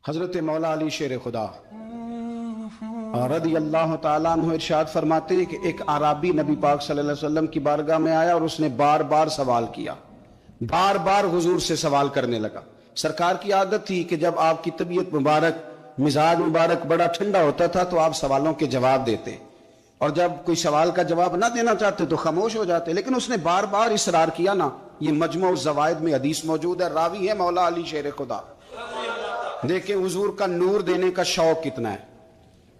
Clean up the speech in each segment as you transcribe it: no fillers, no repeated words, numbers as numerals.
حضرت مولا علی شیر خدا رضی اللہ تعالیٰ عنہ ارشاد فرماتے ہیں کہ ایک اعرابی نبی پاک صلی اللہ علیہ وسلم کی بارگاہ میں آیا اور اس نے بار بار سوال کیا، بار بار حضور سے سوال کرنے لگا۔ سرکار کی عادت تھی کہ جب آپ کی طبیعت مبارک، مزاج مبارک بڑا ٹھنڈا ہوتا تھا تو آپ سوالوں کے جواب دیتے، اور جب کوئی سوال کا جواب نہ دینا چاہتے تو خاموش ہو جاتے۔ لیکن اس نے بار بار اصرار کیا نا۔ یہ مجموع الزوائد میں حدیث موجود ہے، راوی ہے مولا علی شیر خدا۔ دیکھیں حضور کا نور دینے کا شوق کتنا ہے۔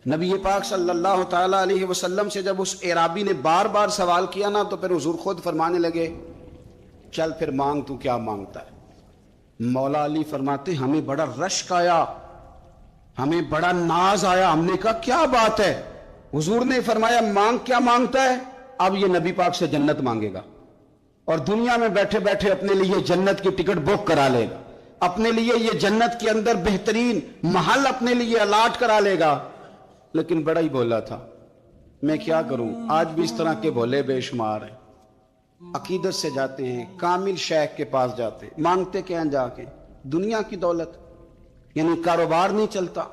نبی پاک صلی اللہ تعالی علیہ وسلم سے جب اس اعرابی نے بار بار سوال کیا نا تو پھر حضور خود فرمانے لگے، چل پھر مانگ، تو کیا مانگتا ہے؟ مولا علی فرماتے ہمیں بڑا رشک آیا، ہمیں بڑا ناز آیا۔ ہم نے کہا کیا بات ہے؟ حضور نے فرمایا مانگ، کیا مانگتا ہے؟ اب یہ نبی پاک سے جنت مانگے گا، اور دنیا میں بیٹھے بیٹھے اپنے لیے جنت کی ٹکٹ بک کرا لے گا، اپنے لیے یہ جنت کے اندر بہترین محل اپنے لیے الاٹ کرا لے گا۔ لیکن بڑا ہی بولا تھا۔ میں کیا کروں، آج بھی اس طرح کے بولے بے شمار ہیں۔ عقیدت سے جاتے ہیں، کامل شیخ کے پاس جاتے ہیں، مانگتے کیا جا کے؟ دنیا کی دولت، یعنی کاروبار نہیں چلتا۔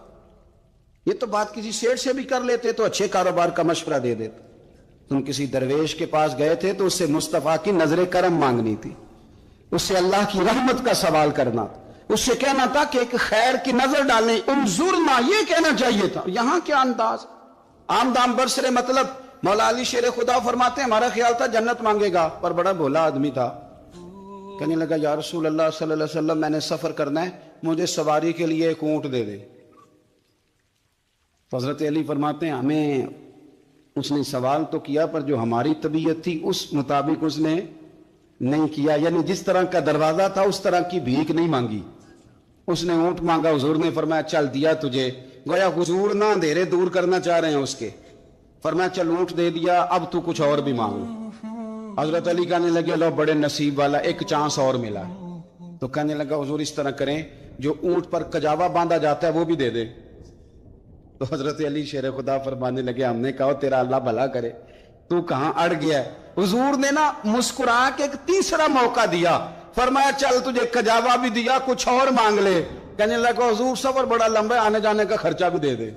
یہ تو بات کسی سیٹ سے بھی کر لیتے تو اچھے کاروبار کا مشورہ دے دیتے۔ تم کسی درویش کے پاس گئے تھے تو اس سے مصطفیٰ کی نظر کرم مانگنی تھی، اس سے اللہ کی رحمت کا سوال کرنا تھا، اس سے کہنا تھا کہ ایک خیر کی نظر ڈالیں، انظرنا، یہ کہنا چاہیے تھا۔ یہاں کیا انداز، عام دام برسرے مطلب۔ مولا علی شیر خدا فرماتے ہیں ہمارا خیال تھا جنت مانگے گا، پر بڑا بھولا آدمی تھا۔ کہنے لگا یا رسول اللہ صلی اللہ علیہ وسلم، میں نے سفر کرنا ہے، مجھے سواری کے لیے ایک اونٹ دے دے۔ حضرت علی فرماتے ہیں ہمیں اس نے سوال تو کیا، پر جو ہماری طبیعت تھی اس مطابق اس نے نہیں کیا، یعنی جس طرح کا دروازہ تھا اس طرح کی بھیک نہیں مانگی۔ اس نے اونٹ مانگا، حضور نے فرمایا چل دیا تجھے۔ گویا حضور نہ اندھیرے دور کرنا چاہ رہے ہیں اس کے، فرمایا چل اونٹ دے دیا، اب تو کچھ اور بھی مانگ۔ حضرت علی کہنے لگے لو بڑے نصیب والا، ایک چانس اور ملا۔ تو کہنے لگا حضور اس طرح کریں، جو اونٹ پر کجاوا باندھا جاتا ہے وہ بھی دے دے۔ تو حضرت علی شیر خدا فرمانے لگے ہم نے کہا تیرا اللہ بھلا کرے، تو کہاں اڑ گیا ہے؟ حضور نے نا مسکرا کے ایک تیسرا موقع دیا، فرمایا چل تجھے کجاوا بھی دیا، کچھ اور مانگ لے۔ کہنے لگا حضور سفر بڑا لمبا ہے، آنے جانے کا خرچہ بھی دے دے۔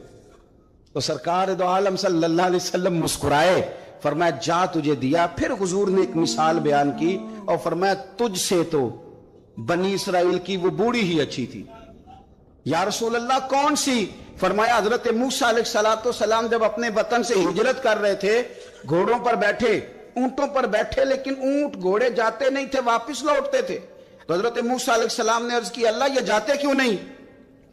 تو سرکار دو عالم صلی اللہ علیہ وسلم مسکرائے، فرمایا جا تجھے دیا۔ پھر حضور نے ایک مثال بیان کی اور فرمایا تجھ سے تو بنی اسرائیل کی وہ بوڑھی ہی اچھی تھی۔ یا رسول اللہ کون سی؟ فرمایا حضرت موسیٰ علیہ السلام جب اپنے وطن سے ہجرت کر رہے تھے، گھوڑوں پر بیٹھے، اونٹوں پر بیٹھے، لیکن اونٹ گھوڑے جاتے نہیں تھے، واپس لوٹتے تھے۔ تو حضرت موسیٰ علیہ السلام نے عرض کی اللہ یہ جاتے کیوں نہیں؟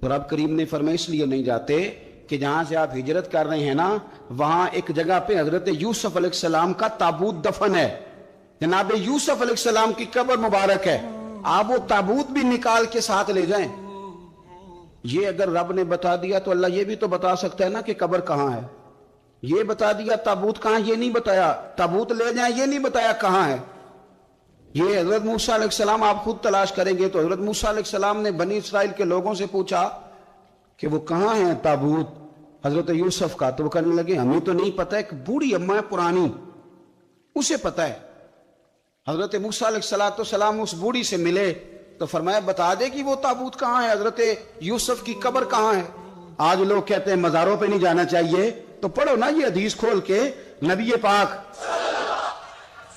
تو رب کریم نے فرمایا اس لیے نہیں جاتے کہ جہاں سے آپ ہجرت کر رہے ہیں نا، وہاں ایک جگہ پہ حضرت یوسف علیہ السلام کا تابوت دفن ہے، جناب یوسف علیہ السلام کی قبر مبارک ہے، آپ وہ تابوت بھی نکال کے ساتھ لے جائیں۔ یہ اگر رب نے بتا دیا تو اللہ یہ بھی تو بتا سکتا ہے نا کہ قبر کہاں ہے۔ یہ بتا دیا تابوت کہاں، یہ نہیں بتایا، تابوت لے جائیں یہ نہیں بتایا کہاں ہے۔ یہ حضرت موسیٰ علیہ السلام آپ خود تلاش کریں گے تو حضرت موسیٰ علیہ السلام نے بنی اسرائیل کے لوگوں سے پوچھا کہ وہ کہاں ہے تابوت حضرت یوسف کا، تو وہ کہنے لگے ہمیں تو نہیں پتہ، ایک بوڑھی اماں ہے پرانی، اسے پتہ ہے۔ حضرت موسیٰ علیہ السلام اس بوڑھی سے ملے تو فرمایا بتا دے کہ وہ تابوت کہاں ہے، حضرت یوسف کی قبر کہاں ہے۔ آج لوگ کہتے ہیں مزاروں پہ نہیں جانا چاہیے، تو پڑھو نا یہ حدیث کھول کے۔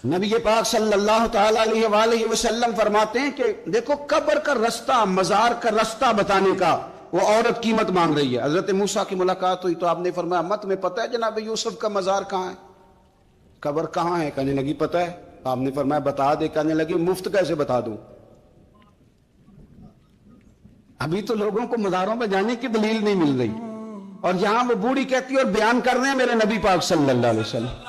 نبی پاک صلی اللہ تعالی علیہ وآلہ وسلم فرماتے ہیں کہ دیکھو قبر کا رستہ، مزار کا رستہ بتانے کا وہ عورت قیمت مانگ رہی ہے۔ حضرت موسیٰ کی ملاقات ہوئی تو آپ نے فرمایا مت میں پتہ ہے جناب یوسف کا مزار کہاں ہے، قبر کہاں ہے؟ کہنے لگی پتہ ہے۔ آپ نے فرمایا بتا دے۔ کہنے لگی مفت کیسے بتا دوں؟ ابھی تو لوگوں کو مزاروں پہ جانے کی دلیل نہیں مل رہی، اور یہاں وہ بوڑھی کہتی ہے اور بیان کر رہے ہیں میرے نبی پاک صلی اللہ علیہ وسلم،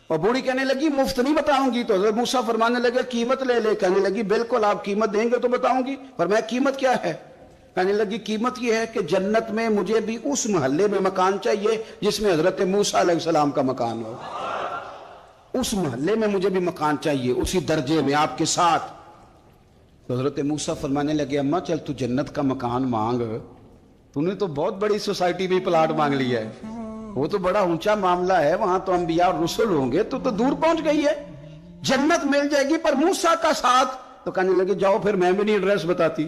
اور بوڑھی کہنے لگی مفت نہیں بتاؤں گی۔ تو حضرت موسیٰ فرمانے لگے قیمت لے لے۔ کہنے لگی بالکل آپ قیمت دیں گے تو بتاؤں گی۔ فرمایا قیمت کیا ہے؟ کہنے لگی قیمت یہ ہے کہ جنت میں مجھے بھی اس محلے میں مکان چاہیے جس میں حضرت موسیٰ علیہ السلام کا مکان ہو، اس محلے میں مجھے بھی مکان چاہیے، اسی درجے میں آپ کے ساتھ۔ تو حضرت موسیٰ فرمانے لگے اماں چل تو جنت کا مکان مانگ، تو نے تو بہت بڑی سوسائٹی میں پلاٹ مانگ لیا ہے، وہ تو بڑا اونچا معاملہ ہے، وہاں تو انبیاء اور رسول ہوں گے، تو دور پہنچ گئی ہے، جنت مل جائے گی پر موسیٰ کا ساتھ۔ تو کہنے لگے جاؤ پھر میں بھی نہیں ایڈریس بتاتی،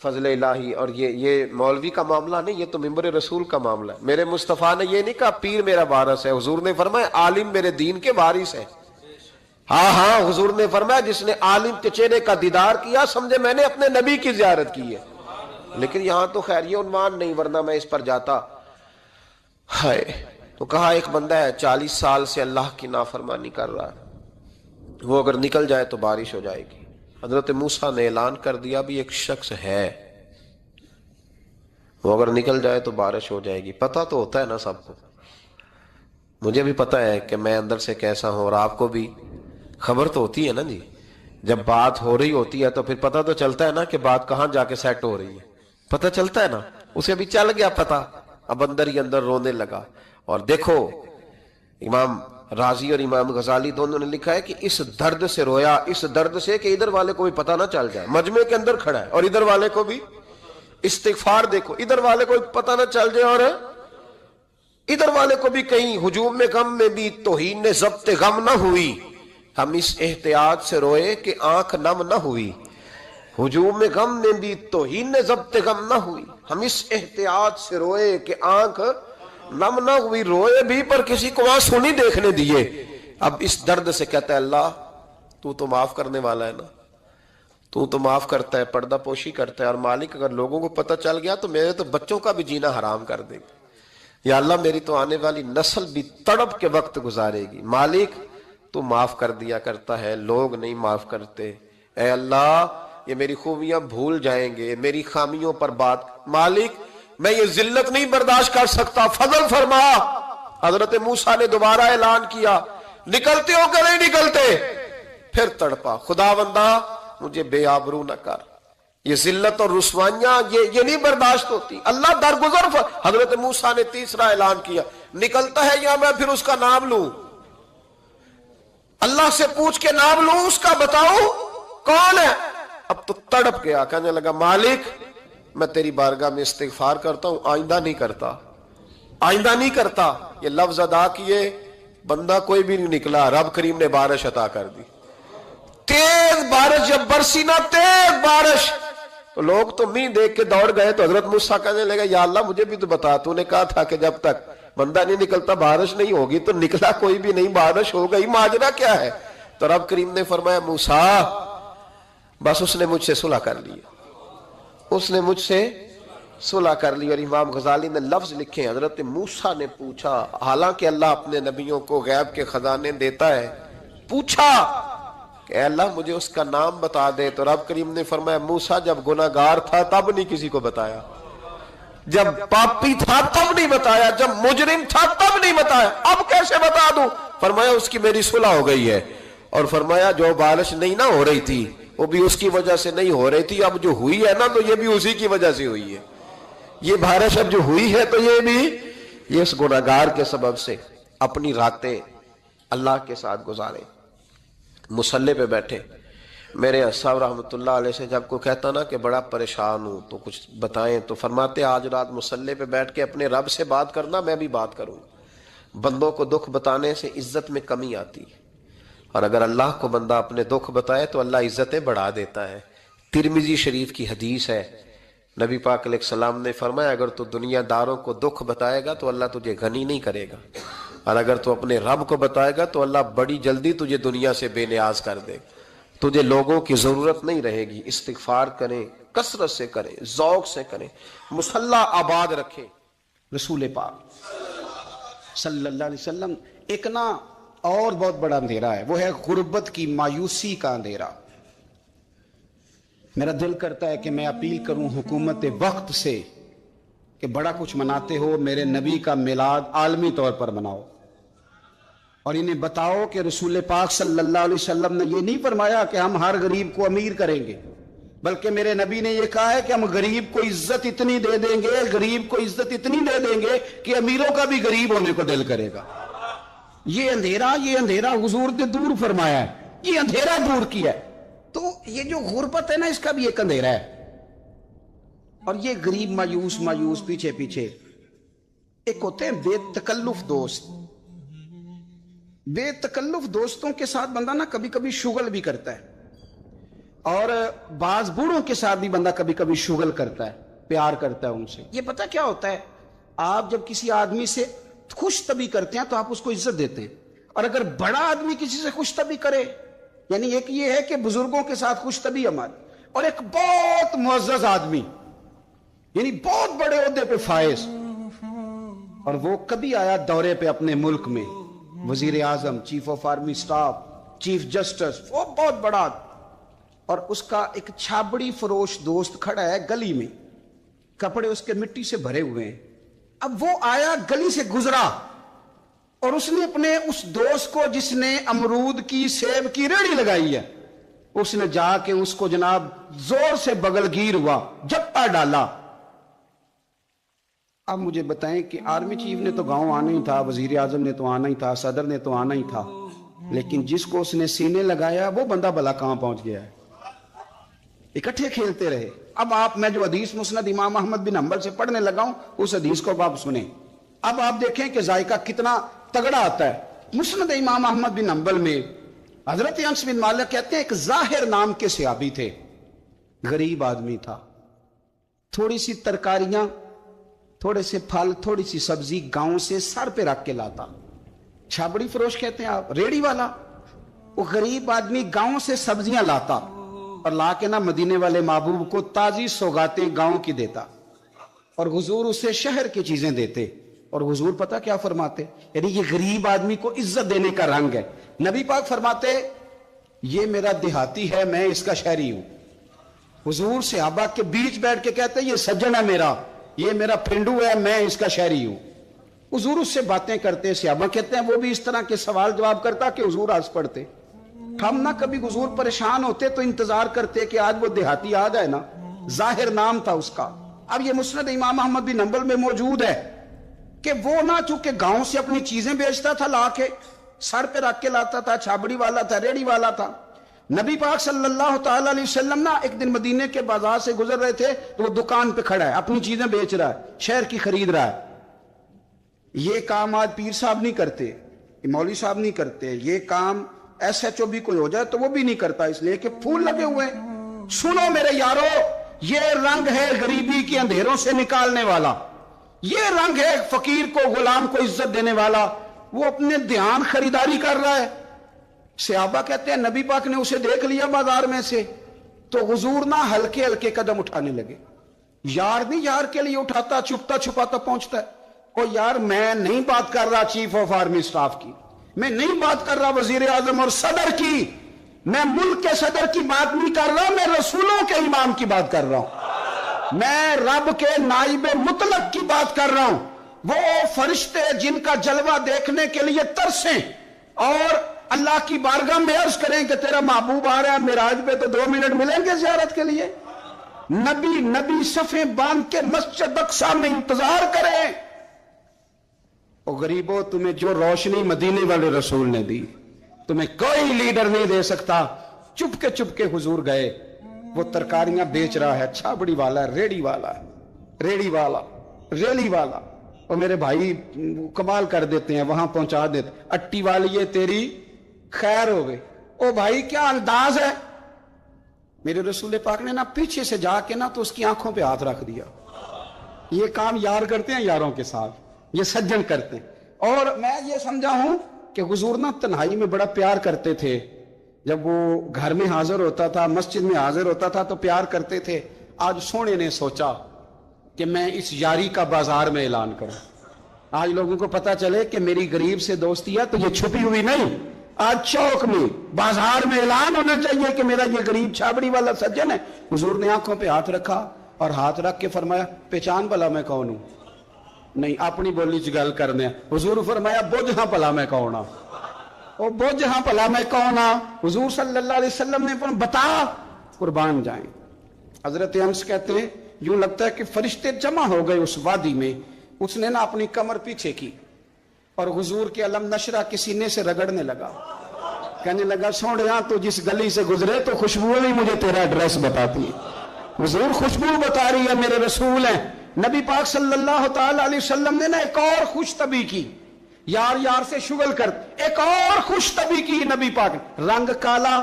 فضل الہی اور یہ مولوی کا معاملہ نہیں، یہ تو ممبر رسول کا معاملہ ہے۔ میرے مصطفیٰ نے یہ نہیں کہا پیر میرا وارث ہے، حضور نے فرمایا عالم میرے دین کے وارث ہے۔ ہاں حضور نے فرمایا جس نے عالم کے چہرے کا دیدار کیا سمجھے میں نے اپنے نبی کی زیارت کی ہے۔ لیکن یہاں تو خیر یہ عنوان نہیں، ورنہ میں اس پر جاتا۔ ہائے، تو کہا ایک بندہ ہے 40 سال سے اللہ کی نافرمانی کر رہا ہے، وہ اگر نکل جائے تو بارش ہو جائے گی۔ حضرت موسیٰ نے اعلان کر دیا بھی ایک شخص ہے، وہ اگر نکل جائے تو بارش ہو جائے گی۔ پتہ تو ہوتا ہے نا سب کو، مجھے بھی پتہ ہے کہ میں اندر سے کیسا ہوں، اور آپ کو بھی خبر تو ہوتی ہے نا جی۔ جب بات ہو رہی ہوتی ہے تو پھر پتہ تو چلتا ہے نا کہ بات کہاں جا کے سیٹ ہو رہی ہے، پتہ چلتا ہے نا۔ اسے بھی چل گیا پتہ، اب اندر ہی اندر رونے لگا۔ اور دیکھو امام رازی اور امام غزالی دونوں نے لکھا ہے کہ اس درد سے رویا، اس درد سے کہ ادھر والے کو بھی پتہ نہ چل جائے، مجمع کے اندر کھڑا ہے اور ادھر والے کو بھی استغفار، دیکھو ادھر والے کو پتہ نہ چل جائے اور ادھر والے کو بھی کہیں ہجوم میں غم میں بھی توہین نے ضبط غم نہ ہوئی۔ ہم اس احتیاط سے روئے کہ آنکھ نم نہ ہوئی، ہجوم میں غم میں بھی توہین نے ضبط غم نہ ہوئی۔ ہم اس احتیاط سے روئے کہ آنکھ نم نہ ہوئی، روئے بھی پر کسی کو آنسو نہیں دیکھنے دیے۔ اب اس درد سے کہتا ہے اللہ تو تو معاف کرنے والا ہے نا، تو معاف کرتا ہے، پردہ پوشی کرتا ہے، اور مالک اگر لوگوں کو پتہ چل گیا تو میرے تو بچوں کا بھی جینا حرام کر دے گا۔ یا اللہ میری تو آنے والی نسل بھی تڑپ کے وقت گزارے گی۔ مالک تو معاف کر دیا کرتا ہے، لوگ نہیں معاف کرتے۔ اے اللہ یہ میری خوبیاں بھول جائیں گے، میری خامیوں پر بات، مالک میں یہ ذلت نہیں برداشت کر سکتا، فضل فرما۔ حضرت موسیٰ نے دوبارہ اعلان کیا نکلتے ہو کہ نہیں نکلتے؟ پھر تڑپا خدا بندہ مجھے بے آبرو نہ کر، یہ ذلت اور رسوائیاں یہ نہیں برداشت ہوتی۔ اللہ درگزر حضرت موسیٰ نے تیسرا اعلان کیا نکلتا ہے یا میں پھر اس کا نام لوں؟ اللہ سے پوچھ کے نام لوں اس کا، بتاؤ کون ہے؟ اب تو تڑپ گیا، کہنے لگا مالک میں تیری بارگاہ میں استغفار کرتا ہوں، آئندہ نہیں کرتا، آئندہ نہیں کرتا۔ یہ لفظ ادا کیے، بندہ کوئی بھی نہیں نکلا، رب کریم نے بارش عطا کر دی۔ تیز بارش جب برسی نا، تیز بارش، تو لوگ تو منہ دیکھ کے دوڑ گئے۔ تو حضرت موسیٰ کہنے لگا یا اللہ مجھے بھی تو بتا، تو نے کہا تھا کہ جب تک بندہ نہیں نکلتا بارش نہیں ہوگی، تو نکلا کوئی بھی نہیں، بارش ہو گئی، ماجرا کیا ہے؟ تو رب کریم نے فرمایا موسیٰ بس اس نے مجھ سے صلح کر لی، اس نے مجھ سے صلح کر لی۔ اور امام غزالی نے لفظ لکھے حضرت موسیٰ نے پوچھا، حالانکہ اللہ اپنے نبیوں کو غیب کے خزانے دیتا ہے، پوچھا کہ اے اللہ مجھے اس کا نام بتا دے۔ تو رب کریم نے فرمایا موسیٰ جب گناہگار تھا تب نہیں کسی کو بتایا، جب پاپی تھا تب نہیں بتایا، جب مجرم تھا تب نہیں بتایا، اب کیسے بتا دوں؟ فرمایا اس کی میری صلح ہو گئی ہے۔ اور فرمایا جو بارش نہیں نہ ہو رہی تھی وہ بھی اس کی وجہ سے نہیں ہو رہی تھی، اب جو ہوئی ہے نا تو یہ بھی اسی کی وجہ سے ہوئی ہے۔ یہ بارش اب جو ہوئی ہے تو یہ بھی یہ اس گناہگار کے سبب سے۔ اپنی راتیں اللہ کے ساتھ گزارے، مصلی پہ بیٹھے۔ میرے صاحب رحمۃ اللہ علیہ سے جب کوئی کہتا نا کہ بڑا پریشان ہوں تو کچھ بتائیں، تو فرماتے آج رات مصلی پہ بیٹھ کے اپنے رب سے بات کرنا، میں بھی بات کروں۔ بندوں کو دکھ بتانے سے عزت میں کمی آتی ہے، اور اگر اللہ کو بندہ اپنے دکھ بتائے تو اللہ عزتیں بڑھا دیتا ہے۔ ترمذی شریف کی حدیث ہے، نبی پاک علیہ السلام نے فرمایا اگر تو دنیا داروں کو دکھ بتائے گا تو اللہ تجھے غنی نہیں کرے گا، اور اگر تو اپنے رب کو بتائے گا تو اللہ بڑی جلدی تجھے دنیا سے بے نیاز کر دے گا، تجھے لوگوں کی ضرورت نہیں رہے گی۔ استغفار کریں، کثرت سے کریں، ذوق سے کریں، مصلی آباد رکھیں۔ رسول پاک صلی اللہ علیہ وسلم ایک نا اور بہت بڑا اندھیرا ہے، وہ ہے غربت کی مایوسی کا اندھیرا۔ میرا دل کرتا ہے کہ میں اپیل کروں حکومت وقت سے کہ بڑا کچھ مناتے ہو، میرے نبی کا میلاد عالمی طور پر مناؤ، اور انہیں بتاؤ کہ رسول پاک صلی اللہ علیہ وسلم نے یہ نہیں فرمایا کہ ہم ہر غریب کو امیر کریں گے، بلکہ میرے نبی نے یہ کہا ہے کہ ہم غریب کو عزت اتنی دے دیں گے، غریب کو عزت اتنی دے دیں گے کہ امیروں کا بھی غریب ہونے کو دل کرے گا۔ یہ اندھیرا حضور نے دور فرمایا ہے، یہ اندھیرا دور کیا ہے۔ تو یہ جو غربت ہے نا، اس کا بھی ایک اندھیرا ہے، اور یہ غریب مایوس پیچھے ایک ہوتے ہیں بے تکلف دوست۔ بے تکلف دوستوں کے ساتھ بندہ نا کبھی کبھی شغل بھی کرتا ہے، اور بعض بوڑھوں کے ساتھ بھی بندہ کبھی کبھی شغل کرتا ہے, پیار کرتا ہے ان سے. یہ پتہ کیا ہوتا ہے, آپ جب کسی آدمی سے خوش طبی کرتے ہیں تو آپ اس کو عزت دیتے ہیں, اور اگر بڑا آدمی کسی سے خوش طبی کرے, یعنی ایک یہ ہے کہ بزرگوں کے ساتھ خوش طبی ہماری, اور ایک بہت معزز آدمی یعنی بہت بڑے عہدے پہ فائز, اور وہ کبھی آیا دورے پہ اپنے ملک میں, وزیر اعظم, chief of army staff, chief justice, وہ بہت بڑا, اور اس کا ایک چھابڑی فروش دوست کھڑا ہے گلی میں, کپڑے اس کے مٹی سے بھرے ہوئے ہیں. اب وہ آیا گلی سے گزرا, اور اس نے اپنے اس دوست کو جس نے امرود کی سیب کی ریڑھی لگائی ہے, اس نے جا کے اس کو جناب زور سے بغل گیر ہوا, جپا ڈالا. اب مجھے بتائیں کہ آرمی چیف نے تو گاؤں آنا ہی تھا, وزیر اعظم نے تو آنا ہی تھا, صدر نے تو آنا ہی تھا, لیکن جس کو اس نے سینے لگایا وہ بندہ بھلا کہاں پہنچ گیا ہے. اکٹھے کھیلتے رہے. اب آپ, میں جو حدیث مسند امام احمد بن حنبل سے پڑھنے لگا ہوں اس حدیث کو آپ سنیں. اب آپ دیکھیں کہ ذائقہ کتنا تگڑا آتا ہے. مسند امام احمد بن حنبل میں حضرت انس بن مالک کہتے ہیں ایک ظاہر نام کے صحابی تھے, غریب آدمی تھا, تھوڑی سی ترکاریاں, تھوڑے سے پھل, تھوڑی سی سبزی گاؤں سے سر پہ رکھ کے لاتا. چھابڑی فروش کہتے ہیں آپ, ریڑھی والا. وہ غریب آدمی گاؤں سے سبزیاں لاتا اور لا کے نہ مدینے والے محبوب کو تازی سوغاتیں گاؤں کی دیتا, اور حضور اسے شہر کی چیزیں دیتے. اور حضور پتہ کیا فرماتے, یعنی یہ غریب آدمی کو عزت دینے کا رنگ ہے. نبی پاک فرماتے یہ میرا دیہاتی ہے, میں اس کا شہری ہوں. حضور صحابہ کے بیچ بیٹھ کے کہتے یہ سجن ہے میرا, یہ میرا پھنڈو ہے, میں اس کا شہری ہوں. حضور اس سے باتیں کرتے, صحابہ کہتے ہیں وہ بھی اس طرح کے سوال جواب کرتا کہ حضور آج پڑھتے. ہم نہ کبھی حضور پریشان ہوتے تو انتظار کرتے کہ آج وہ دیہاتی آ جائے نا, ظاہر نام تھا اس کا. اب یہ مسند امام احمد بن حنبل میں موجود ہے کہ وہ نہ چونکہ گاؤں سے اپنی چیزیں بیچتا تھا, لا کے سر پہ رکھ کے لاتا تھا, چھابڑی والا تھا, ریڑھی والا تھا. نبی پاک صلی اللہ تعالی علیہ وسلم نا ایک دن مدینے کے بازار سے گزر رہے تھے تو وہ دکان پہ کھڑا ہے, اپنی چیزیں بیچ رہا ہے, شہر کی خرید رہا ہے. یہ کام آج پیر صاحب نہیں کرتے, مولوی صاحب نہیں کرتے, یہ کام ایس ایچ او بھی کوئی ہو جائے تو وہ بھی نہیں کرتا, اس لیے کہ پھول لگے ہوئے. سنو میرے یارو, یہ رنگ ہے غریبی کے اندھیروں سے نکالنے والا, یہ رنگ ہے فقیر کو, غلام کو عزت دینے والا. وہ اپنے دھیان خریداری کر رہا ہے. صحابہ کہتے ہیں نبی پاک نے اسے دیکھ لیا بازار میں سے تو حضور نہ ہلکے ہلکے قدم اٹھانے لگے. یار نہیں یار کے لیے اٹھاتا, چھپتا چھپاتا پہنچتا ہے. او یار میں نہیں بات کر رہا چیف آف آرمی سٹاف کی, میں نہیں بات کر رہا وزیر اعظم اور صدر کی, میں ملک کے صدر کی بات نہیں کر رہا, میں رسولوں کے امام کی بات کر رہا ہوں, میں رب کے نائب مطلق کی بات کر رہا ہوں. وہ فرشتے جن کا جلوہ دیکھنے کے لیے ترسیں اور اللہ کی بارگاہ میں عرض کریں کہ تیرا محبوب آ رہا ہے معراج پہ تو 2 منٹ ملیں گے زیارت کے لیے. نبی صفیں باندھ کے مسجد اقصی میں انتظار کریں. او غریبو, تمہیں جو روشنی مدینے والے رسول نے دی تمہیں کوئی لیڈر نہیں دے سکتا. چپ کے حضور گئے. وہ ترکاریاں بیچ رہا ہے, چھابڑی والا ہے, ریڑھی والا ہے, ریڑھی والا, ریلی والا. اور میرے بھائی کمال کر دیتے ہیں, وہاں پہنچا دیتے, اٹی والی تیری خیر ہو گئی. او بھائی کیا انداز ہے. میرے رسول پاک نے نا پیچھے سے جا کے نا تو اس کی آنکھوں پہ ہاتھ رکھ دیا. یہ کام یار کرتے ہیں یاروں کے ساتھ, یہ سجن کرتے ہیں. اور میں یہ سمجھا ہوں کہ حضور نا تنہائی میں بڑا پیار کرتے تھے. جب وہ گھر میں حاضر ہوتا تھا, مسجد میں حاضر ہوتا تھا تو پیار کرتے تھے. آج سونے نے سوچا کہ میں اس یاری کا بازار میں اعلان کروں. آج لوگوں کو پتا چلے کہ میری غریب سے دوستی ہے تو یہ چھپی ہوئی نہیں, آج چوک میں بازار میں اعلان ہونا چاہیے کہ میرا یہ غریب چھابڑی والا سجن ہے. حضور نے آنکھوں پہ ہاتھ رکھا اور ہاتھ رکھ کے فرمایا پہچان بھلا میں کون ہوں. نہیں اپنی بولی چ گل کرنے. حضور فرمایا بوجھ ہاں بھلا میں کون ہاں, او بوجھ ہاں بھلا میں کون ہاں. حضور صلی اللہ علیہ وسلم نے بتا, قربان جائیں. حضرت انس کہتے ہیں یوں لگتا ہے کہ فرشتے جمع ہو گئے اس وادی میں. اس نے نا اپنی کمر پیچھے کی اور حضور کے علم نشرہ کے سینے سے رگڑنے لگا, کہنے لگا سوڑیاں تو جس گلی سے گزرے تو خوشبو ہی مجھے تیرا ایڈریس بتاتی ہے. حضور خوشبو بتا رہی ہے, میرے رسول ہیں. نبی پاک صلی اللہ تعالی علیہ وسلم نے نا ایک اور خوش طبی کی, یار سے شغل کر, ایک اور خوش طبی کی نبی پاک. رنگ کالا,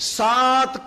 7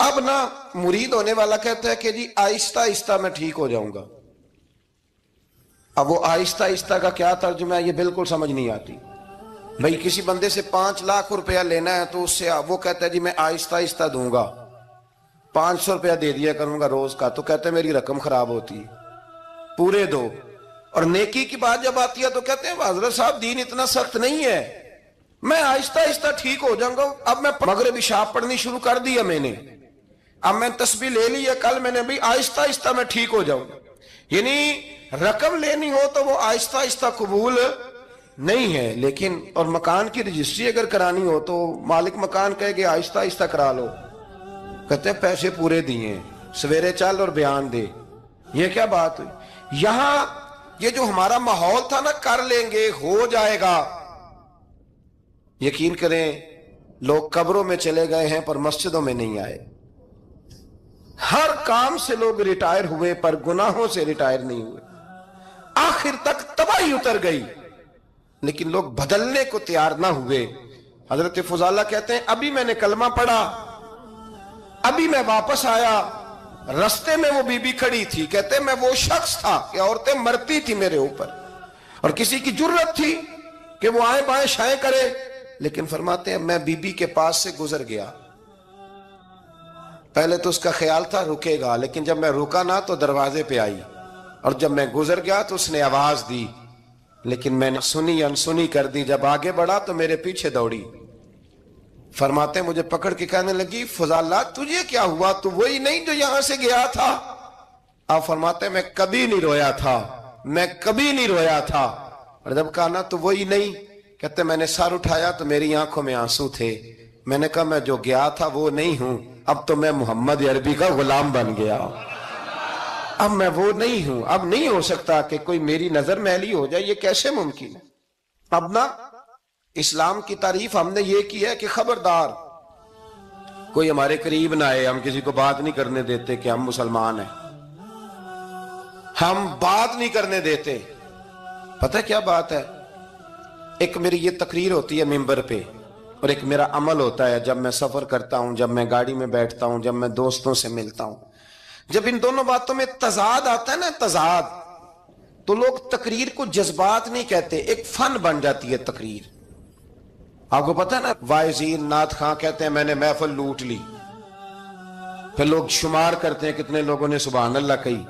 اب نا مرید ہونے والا کہتا ہے کہ جی آہستہ آہستہ میں ٹھیک ہو جاؤں گا. اب وہ آہستہ آہستہ کا کیا ترجمہ ہے یہ بالکل سمجھ نہیں آتی. بھئی کسی بندے سے 5 لاکھ روپیہ لینا ہے تو اس سے وہ کہتا ہے جی میں آہستہ آہستہ دوں گا, 500 روپیہ دے دیا کروں گا روز کا, تو کہتے ہیں میری رقم خراب ہوتی ہے, پورے دو. اور نیکی کی بات جب آتی ہے تو کہتے ہیں حضرت صاحب دین اتنا سخت نہیں ہے, میں آہستہ آہستہ ٹھیک ہو جاؤں گا. اب میں مغربی شاپ پڑھنی شروع کر دیا میں نے, اب میں تسبیح لے لی ہے, کل میں نے بھی آہستہ آہستہ میں ٹھیک ہو جاؤں. یعنی رقم لینی ہو تو وہ آہستہ آہستہ قبول نہیں ہے. لیکن اور مکان کی رجسٹری اگر کرانی ہو تو مالک مکان کہے کہ آہستہ آہستہ کرا لو, کہتے ہیں پیسے پورے دیے, سویرے چل اور بیان دے. یہ کیا بات ہوئی؟ یہاں یہ جو ہمارا ماحول تھا نا, کر لیں گے ہو جائے گا, یقین کریں لوگ قبروں میں چلے گئے ہیں پر مسجدوں میں نہیں آئے. ہر کام سے لوگ ریٹائر ہوئے پر گناہوں سے ریٹائر نہیں ہوئے. آخر تک تباہی اتر گئی لیکن لوگ بدلنے کو تیار نہ ہوئے. حضرت فضالہ کہتے ہیں ابھی میں نے کلمہ پڑھا, ابھی میں واپس آیا, رستے میں وہ بی بی کھڑی تھی, کہتے ہیں میں وہ شخص تھا کہ عورتیں مرتی تھی میرے اوپر اور کسی کی جرت تھی کہ وہ آئیں بائیں شائیں کرے, لیکن فرماتے ہیں میں بی بی کے پاس سے گزر گیا. پہلے تو اس کا خیال تھا رکے گا, لیکن جب میں رکا نہ تو دروازے پہ آئی, اور جب میں گزر گیا تو اس نے آواز دی, لیکن میں نے سنی انسنی کر دی. جب آگے بڑھا تو میرے پیچھے دوڑی. فرماتے ہیں مجھے پکڑ کے کہنے لگی فضالہ تجھے کیا ہوا, تو وہی نہیں جو یہاں سے گیا تھا؟ آپ فرماتے ہیں میں کبھی نہیں رویا تھا, میں کبھی نہیں رویا تھا. اور جب کہا نا تو وہی نہیں, کہتے میں نے سر اٹھایا تو میری آنکھوں میں آنسو تھے. میں نے کہا میں جو گیا تھا وہ نہیں ہوں, اب تو میں محمد عربی کا غلام بن گیا, اب میں وہ نہیں ہوں. اب نہیں ہو سکتا کہ کوئی میری نظر میلی ہو جائے, یہ کیسے ممکن ہے؟ اب نا اسلام کی تعریف ہم نے یہ کی ہے کہ خبردار کوئی ہمارے قریب نہ آئے, ہم کسی کو بات نہیں کرنے دیتے کہ ہم مسلمان ہیں, ہم بات نہیں کرنے دیتے. پتہ کیا بات ہے, ایک میری یہ تقریر ہوتی ہے ممبر پہ, اور ایک میرا عمل ہوتا ہے جب میں سفر کرتا ہوں, جب میں گاڑی میں بیٹھتا ہوں, جب میں دوستوں سے ملتا ہوں. جب ان دونوں باتوں میں تضاد آتا ہے نا, تضاد, تو لوگ تقریر کو جذبات نہیں کہتے, ایک فن بن جاتی ہے تقریر. آپ کو پتہ ہے نا وائزین نعت خاں کہتے ہیں میں نے محفل لوٹ لی, پھر لوگ شمار کرتے ہیں کتنے لوگوں نے سبحان اللہ کہی,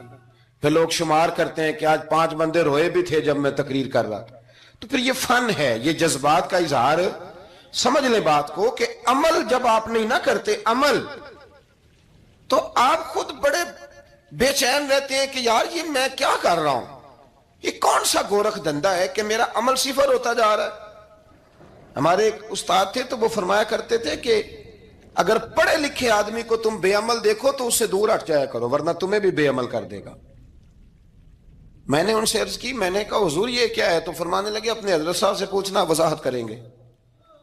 پھر لوگ شمار کرتے ہیں کہ آج 5 بندے روئے بھی تھے جب میں تقریر کر رہا تھا. تو پھر یہ فن ہے, یہ جذبات کا اظہار. سمجھ لیں بات کو کہ عمل جب آپ نہیں نہ کرتے عمل, تو آپ خود بڑے بے چین رہتے ہیں کہ یار یہ میں کیا کر رہا ہوں, یہ کون سا گورکھ دھندا ہے کہ میرا عمل صفر ہوتا جا رہا ہے. ہمارے ایک استاد تھے تو وہ فرمایا کرتے تھے کہ اگر پڑھے لکھے آدمی کو تم بے عمل دیکھو تو اس سے دور ہٹ جایا کرو, ورنہ تمہیں بھی بے عمل کر دے گا. میں نے ان سے عرض کی, میں نے کہا حضور یہ کیا ہے؟ تو فرمانے لگے اپنے حضرت صاحب سے پوچھنا, وضاحت کریں گے.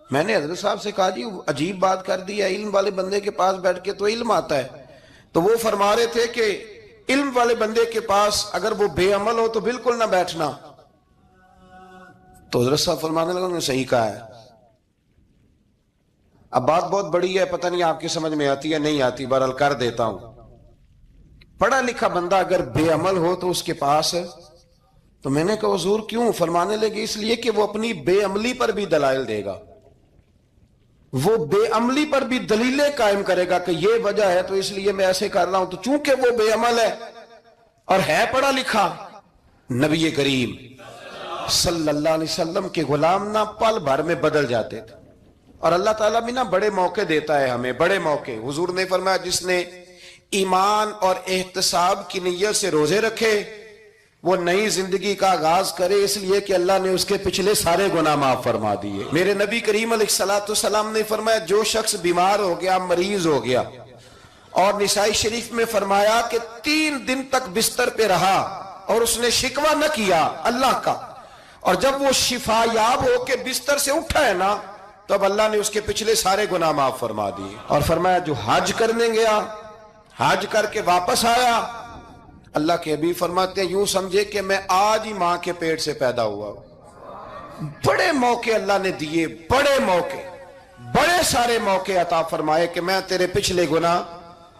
میں نے حضرت صاحب سے کہا جی عجیب بات کر دی ہے, علم والے بندے کے پاس بیٹھ کے تو علم آتا ہے. تو وہ فرما رہے تھے کہ علم والے بندے کے پاس اگر وہ بے عمل ہو تو بالکل نہ بیٹھنا. تو حضرت صاحب فرمانے لگے انہوں نے صحیح کہا ہے. اب بات بہت بڑی ہے, پتہ نہیں آپ کی سمجھ میں آتی ہے نہیں آتی, بہرحال کر دیتا ہوں. پڑھا لکھا بندہ اگر بے عمل ہو تو اس کے پاس, تو میں نے کہا حضور کیوں؟ فرمانے لگے اس لیے کہ وہ اپنی بے عملی پر بھی دلائل دے گا, وہ بے عملی پر بھی دلیلیں قائم کرے گا کہ یہ وجہ ہے تو اس لیے میں ایسے کر رہا ہوں. تو چونکہ وہ بے عمل ہے اور ہے پڑھا لکھا, نبی کریم صلی اللہ علیہ وسلم کے غلام نہ پل بھر میں بدل جاتے تھے. اور اللہ تعالیٰ بھی نا بڑے موقع دیتا ہے ہمیں, بڑے موقع. حضور نے فرمایا جس نے ایمان اور احتساب کی نیت سے روزے رکھے وہ نئی زندگی کا آغاز کرے, اس لیے کہ اللہ نے اس کے پچھلے سارے گناہ معاف فرما دیے. میرے نبی کریم علیہ السلام نے فرمایا جو شخص بیمار ہو گیا, مریض ہو گیا, اور نسائی شریف میں فرمایا کہ 3 دن تک بستر پہ رہا اور اس نے شکوہ نہ کیا اللہ کا, اور جب وہ شفا یاب ہو کے بستر سے اٹھا ہے نا تو اب اللہ نے اس کے پچھلے سارے گناہ معاف فرما دیے. اور فرمایا جو حج کرنے گیا, حج کر کے واپس آیا, اللہ کے حبیب فرماتے ہیں یوں سمجھے کہ میں آج ہی ماں کے پیٹ سے پیدا ہوا. بڑے موقع اللہ نے دیے, بڑے موقع, بڑے سارے موقع عطا فرمائے کہ میں تیرے پچھلے گناہ